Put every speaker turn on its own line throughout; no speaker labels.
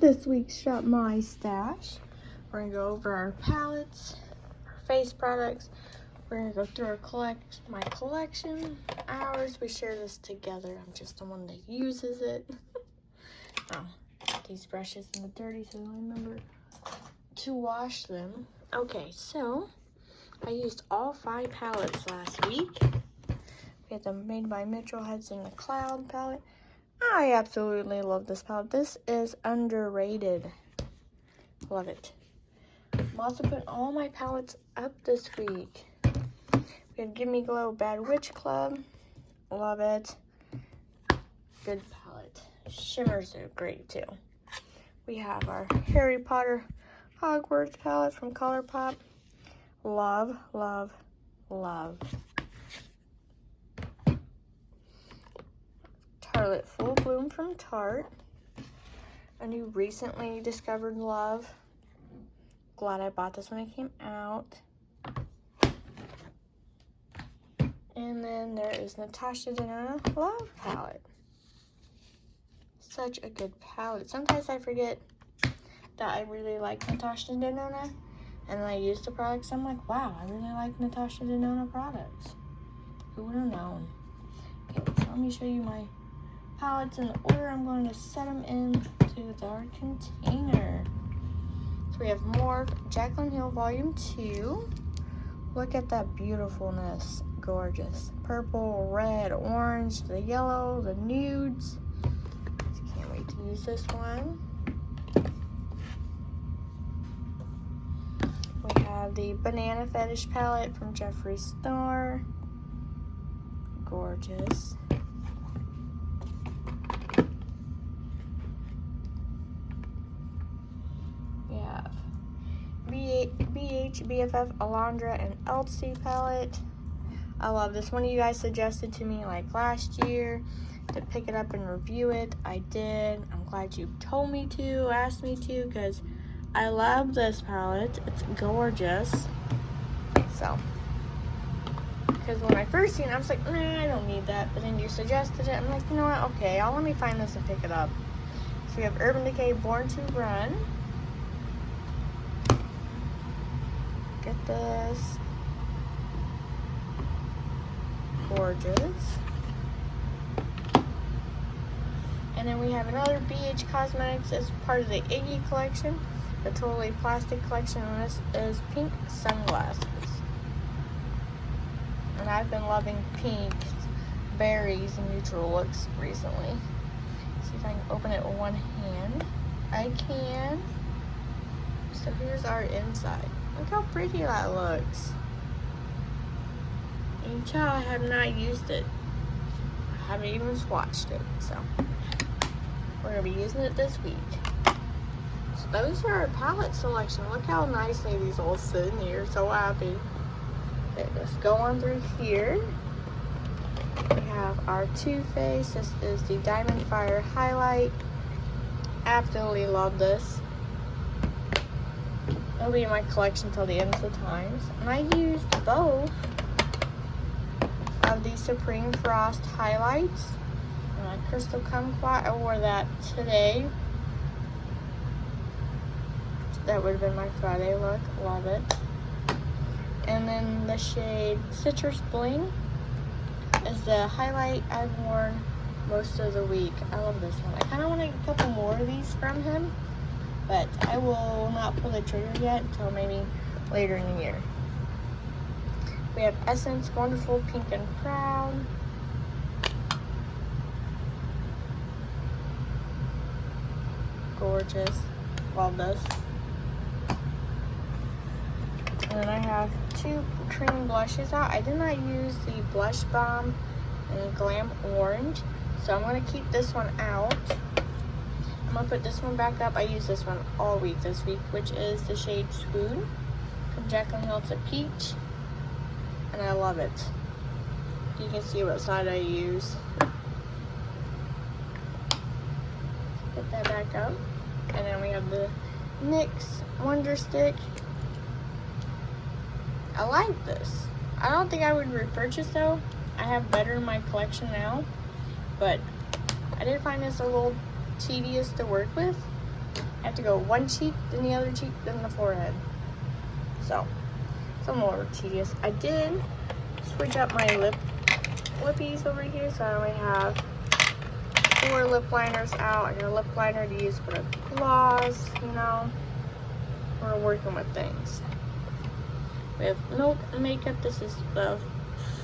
this week's Shop My Stash. We're gonna go over our palettes, our face products. We're gonna go through my collection, ours. We share this together. I'm just the one that uses it. Oh, these brushes in the dirty, so I remember to wash them. Okay, so I used all 5 palettes last week. We had them made by Mitchell Hudson, the Cloud palette. I absolutely love this palette. This is underrated. Love it. I'm also putting all my palettes up this week. We had Gimme Glow Bad Witch Club. Love it. Good palette. Shimmers are great too. We have our Harry Potter Hogwarts palette from ColourPop. Love, love, love. Tartelette Full Bloom from Tarte. A new recently discovered love. Glad I bought this when it came out. And then there is Natasha Denona Love palette. Such a good palette. Sometimes I forget that I really like Natasha Denona, and then I use the products. I'm like, wow, I really like Natasha Denona products. Who would have known? Okay, so let me show you my palettes in the order I'm going to set them into our container. So we have more Jaclyn Hill Volume 2. Look at that beautifulness. Gorgeous. Purple, red, orange, the yellow, the nudes. Can't wait to use this one. We have the Banana Fetish palette from Jeffree Star. Gorgeous. We have BH, BFF, Alondra, and Elsie palette. I love this. One of you guys suggested to me like last year to pick it up and review it. I did. I'm glad you told me to, asked me to, because I love this palette. It's gorgeous. So, because when I first seen it, I was like, nah, I don't need that. But then you suggested it. I'm like, you know what? Okay, I'll let me find this and pick it up. So we have Urban Decay Born to Run. Get this. Gorgeous. And then we have another BH Cosmetics as part of the Iggy collection, the Totally Plastic collection, and this is pink sunglasses. And I've been loving pink berries and neutral looks recently. See if I can open it with one hand. I can. So here's our inside. Look how pretty that looks. You can tell I have not used it. I haven't even swatched it, so we're gonna be using it this week. So those are our palette selection. Look how nicely these all sit in here. So happy. Okay, let's go on through here. We have our Too Faced. This is the Diamond Fire Highlight. Absolutely love this. It'll be in my collection till the end of the times. And I used both of the Supreme Frost highlights. Crystal Kumquat, I wore that today. That would have been my Friday look. Love it. And then the shade Citrus Bling is the highlight I've worn most of the week. I love this one. I kind of want to get a couple more of these from him, but I will not pull the trigger yet until maybe later in the year. We have Essence Wonderful Pink and Proud. Gorgeous. Love this. And then I have 2 cream blushes out. I did not use the Blush Bomb in Glam Orange, so I'm going to keep this one out. I'm going to put this one back up. I use this one all week this week, which is the shade Swoon from Jaclyn Hill. It's a peach, and I love it. You can see what side I use. Put that back up. And then we have the NYX Wonder Stick. I like this. I don't think I would repurchase though. I have better in my collection now, but I did find this a little tedious to work with. I have to go one cheek, then the other cheek, then the forehead. So, it's a little tedious. I did switch up my lippies over here, so I only have 4 lip liners out. I got a lip liner to use for the gloss, you know. We're working with things. We have Milk Makeup. This is the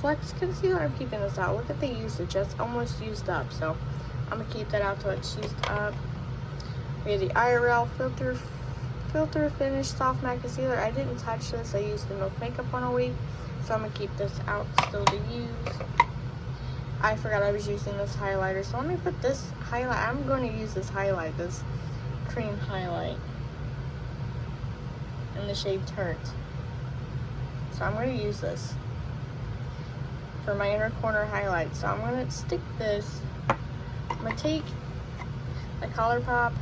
Flex Concealer. I'm keeping this out. Look at the usage. That's almost used up, so I'm gonna keep that out till it's used up. We have the IRL Filter Finish Soft Matte Concealer. I didn't touch this. I used the Milk Makeup one a week, so I'm gonna keep this out still to use. I forgot I was using this highlighter, so let me put this highlight. I'm going to use this highlight, this cream highlight, in the shade Turnt. So I'm going to use this for my inner corner highlight. So I'm going to stick this. I'm going to take the ColourPop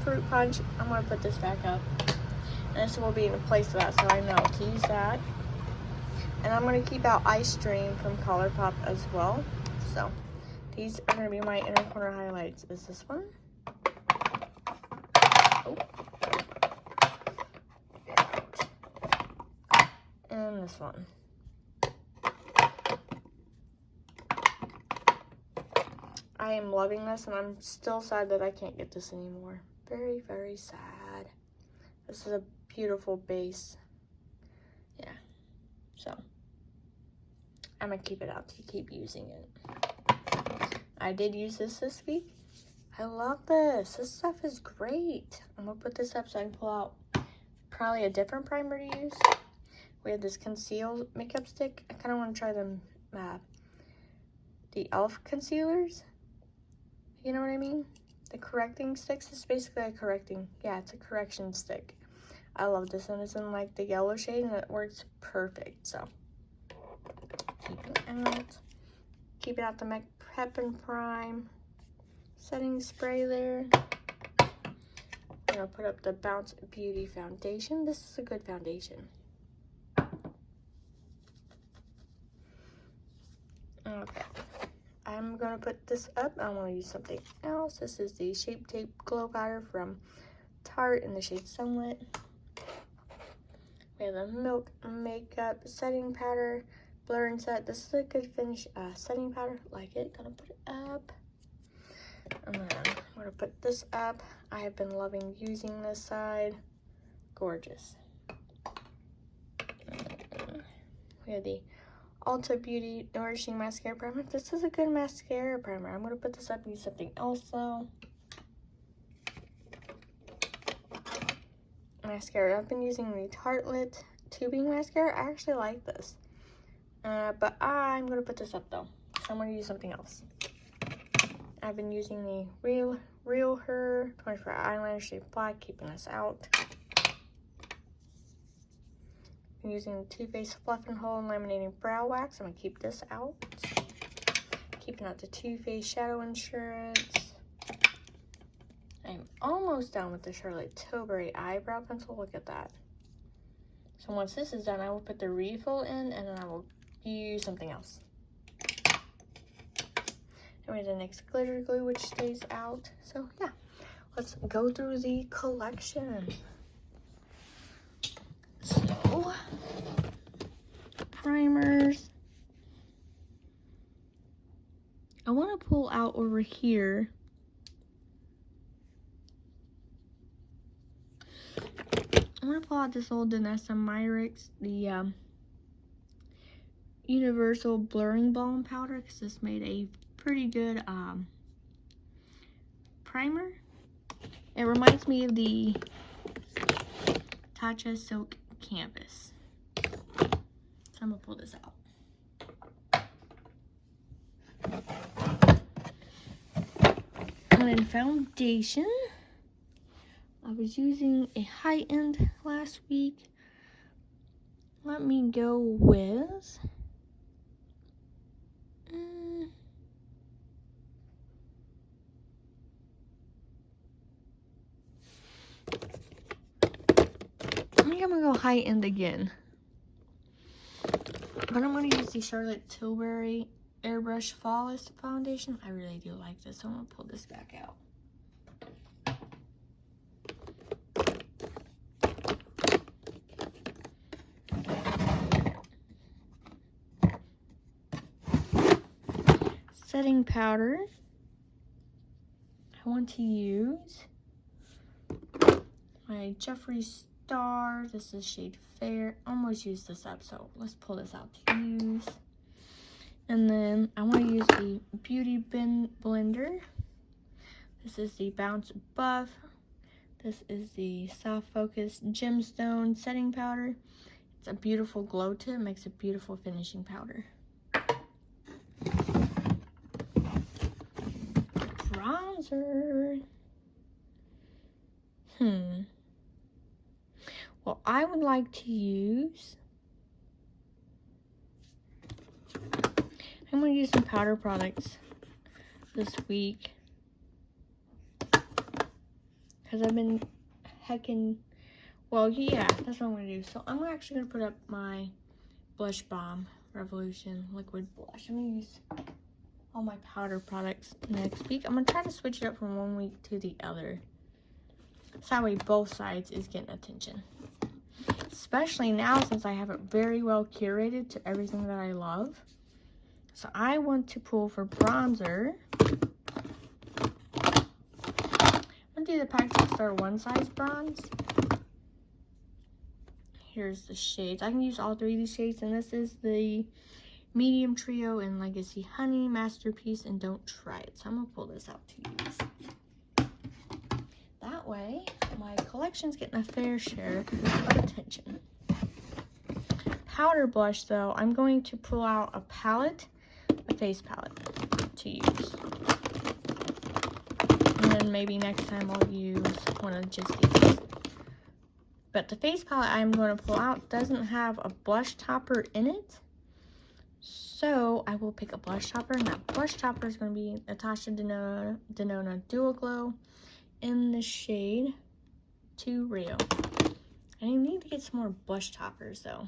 Fruit Punch. I'm going to put this back up. And this will be in place of that, so I know to use that. And I'm going to keep out Ice Dream from ColourPop as well. So these are going to be my inner corner highlights. Is this one? Oh. And this one. I am loving this, and I'm still sad that I can't get this anymore. Very, very sad. This is a beautiful base. Yeah. So I'm going to keep it out to keep using it. I did use this week. I love this. This stuff is great. I'm going to put this up so I can pull out probably a different primer to use. We have this Conceal makeup stick. I kind of want to try them, the e.l.f. concealers. You know what I mean? The correcting sticks is basically a correcting. Yeah, it's a correction stick. I love this, and it's in like the yellow shade, and it works perfect. So keep it out. Keep it out the MAC Prep and Prime setting spray there. I'm gonna put up the Bounce Beauty foundation. This is a good foundation. Okay, I'm gonna put this up. I want to use something else. This is the Shape Tape Glow Powder from Tarte in the shade Sunlit. We have a Milk Makeup setting powder, blur and set. This is a good finish setting powder. Like it. Gonna put it up. And then I'm gonna put this up. I have been loving using this side. Gorgeous. We have the Ulta Beauty Nourishing Mascara Primer. This is a good mascara primer. I'm going to put this up and use something else though. Mascara. I've been using the Tartelette Tubing Mascara. I actually like this. But I'm going to put this up though. So I'm going to use something else. I've been using the Real Her 24 Eyeliner Shade Black, keeping this out. I'm using the Too Faced Fluff and Hold Laminating Brow Wax. I'm going to keep this out. Keeping out the Too Faced Shadow Insurance. I'm almost done with the Charlotte Tilbury Eyebrow Pencil. Look at that. So once this is done, I will put the refill in, and then I will use something else. And we have the NYX Glitter Glue, which stays out. So yeah, let's go through the collection. So, primers. I want to pull out over here. I want to pull out this old Danessa Myricks, the Universal Blurring Balm Powder, because this made a pretty good primer. It reminds me of the Tatcha Silk Canvas. So I'm going to pull this out. And then foundation. I was using a high-end last week. Let me go with I think I'm gonna go high-end again. But I'm gonna use the Charlotte Tilbury Airbrush Flawless Foundation. I really do like this, so I'm gonna pull this back out. setting powder, I want to use my Jeffree Star. This is shade Fair. Almost used this up, so let's pull this out to use. And then I want to use the Beauty Blender. This is the Bounce Buff. This is the Soft Focus Gemstone setting powder. It's a beautiful glow tip, makes a beautiful finishing powder. Bronzer. Well, I would like to use, I'm going to use some powder products this week because I've been well, yeah, that's what I'm going to do. So I'm actually going to put up my Blush Bomb Revolution Liquid Blush. I'm going to use all my powder products next week. I'm going to try to switch it up from one week to the other. So that way both sides is getting attention. Especially now since I have it very well curated to everything that I love. So I want to pull for bronzer. I'm going to do the Patrick Star One Size Bronze. Here's the shades. I can use all three of these shades, and this is the Medium Trio in Legacy Honey, Masterpiece, and Don't Try It. So I'm going to pull this out to use. That way, my collection's getting a fair share of attention. Powder blush, though, I'm going to pull out a palette, a face palette to use. And then maybe next time I'll use one of just these. But the face palette I'm going to pull out doesn't have a blush topper in it. So I will pick a blush topper, and that blush topper is going to be Natasha Denona Dual Glow in the shade 2 Rio. I need to get some more blush toppers though.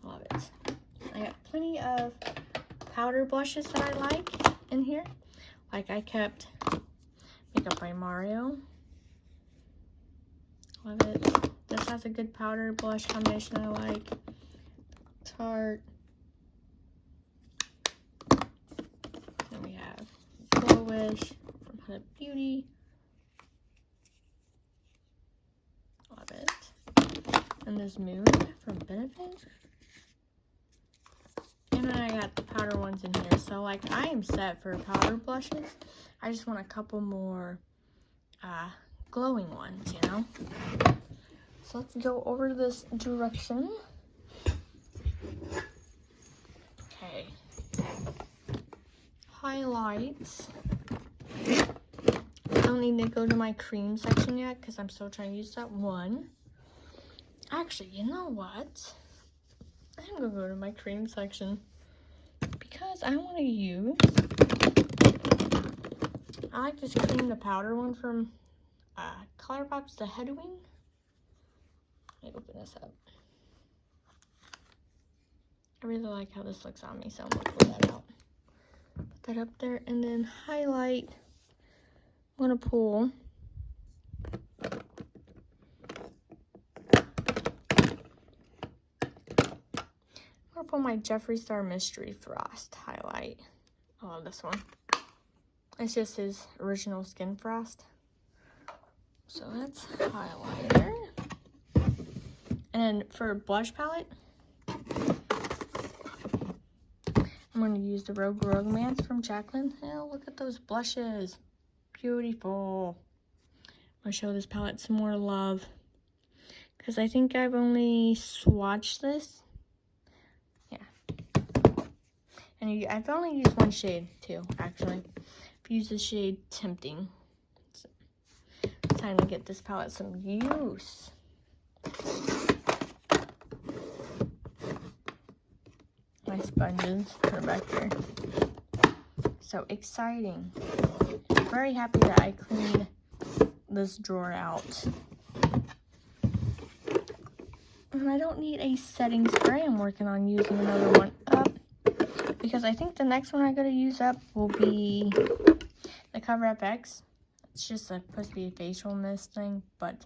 Love it. I got plenty of powder blushes that I like in here. Like I kept Makeup by Mario. Love it. This has a good powder blush combination I like. Tarte. Then we have Glowish from Huda Beauty. Love it. And there's Moon from Benefit. And then I got the powder ones in here. So like I am set for powder blushes. I just want a couple more glowing ones, you know. So let's go over this direction. Okay. Highlights. I don't need to go to my cream section yet because I'm still trying to use that one. Actually, you know what? I'm gonna go to my cream section because I want to use, I like this cream, the powder one from ColourPop's the Headwing. Let me open this up. I really like how this looks on me, so I'm gonna pull that out. Put that up there, and then highlight. I'm gonna pull my Jeffree Star Mystery Frost highlight. I love this one. It's just his original Skin Frost. So that's highlighter. And then for blush palette, I'm going to use the Rogue Romance from Jaclyn Hill. Look at those blushes. Beautiful. I'm going to show this palette some more love, because I think I've only swatched this. Yeah. And I've only used one shade too, actually. I've used the shade Tempting. So it's time to get this palette some use. My sponges are back there. So exciting. Very happy that I cleaned this drawer out. And I don't need a setting spray. I'm working on using another one up, because I think the next one I gotta use up will be the Cover FX. It's just supposed to be a facial mist thing, but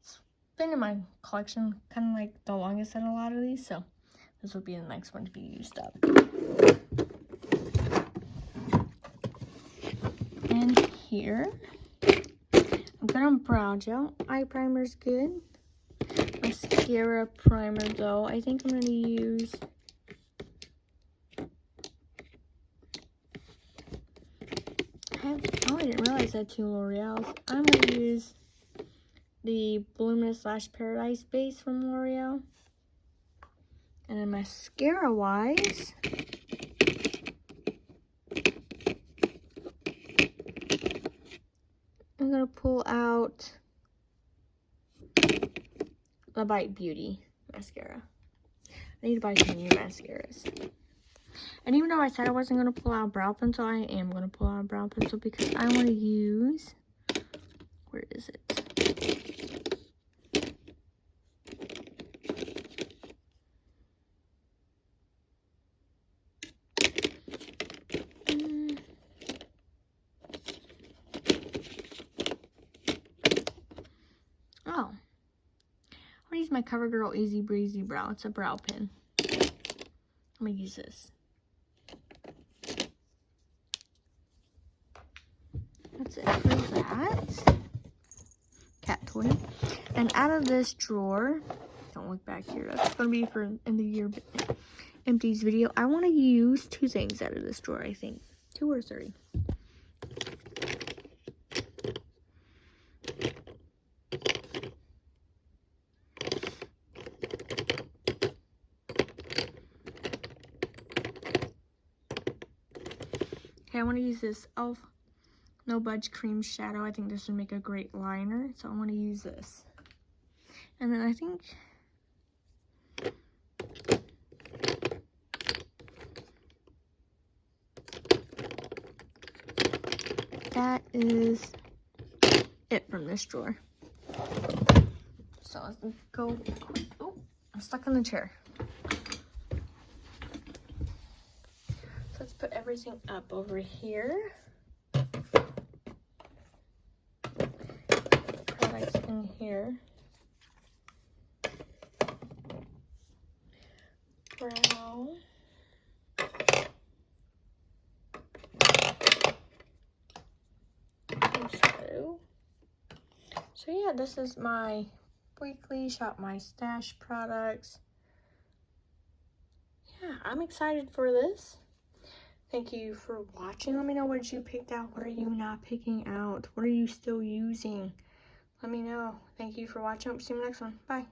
it's been in my collection kind of like the longest out of a lot of these, so this will be the next one to be used up. in here. I'm good on brow gel. Eye primer's good. Mascara primer though. I think I'm gonna use I didn't realize I had 2 L'Oreal's. I'm gonna use the Voluminous Lash Paradise base from L'Oreal. And then mascara wise, I'm gonna pull out the Bite Beauty mascara. I need to buy some new mascaras. And even though I said I wasn't going to pull out a brow pencil, I am going to pull out a brow pencil because I want to use, where is it? Oh. I'm going to use my CoverGirl Easy Breezy Brow. It's a brow pen. I'm going to use this. That's it for that. Cat toy. And out of this drawer, don't look back here. That's going to be for end of year empties video. I want to use 2 things out of this drawer, I think. 2 or 3. Okay, I want to use this e.l.f. No Budge Cream Shadow. I think this would make a great liner, so I want to use this. And then I think that is it from this drawer. So let's go quick. Oh, I'm stuck in the chair. So let's put everything up over here. Products in here. Brow. So yeah, this is my weekly Shop My Stash products. Yeah, I'm excited for this. Thank you for watching. Let me know what you picked out. What are you not picking out? What are you still using? Let me know. Thank you for watching. Hope to see you in the next one. Bye.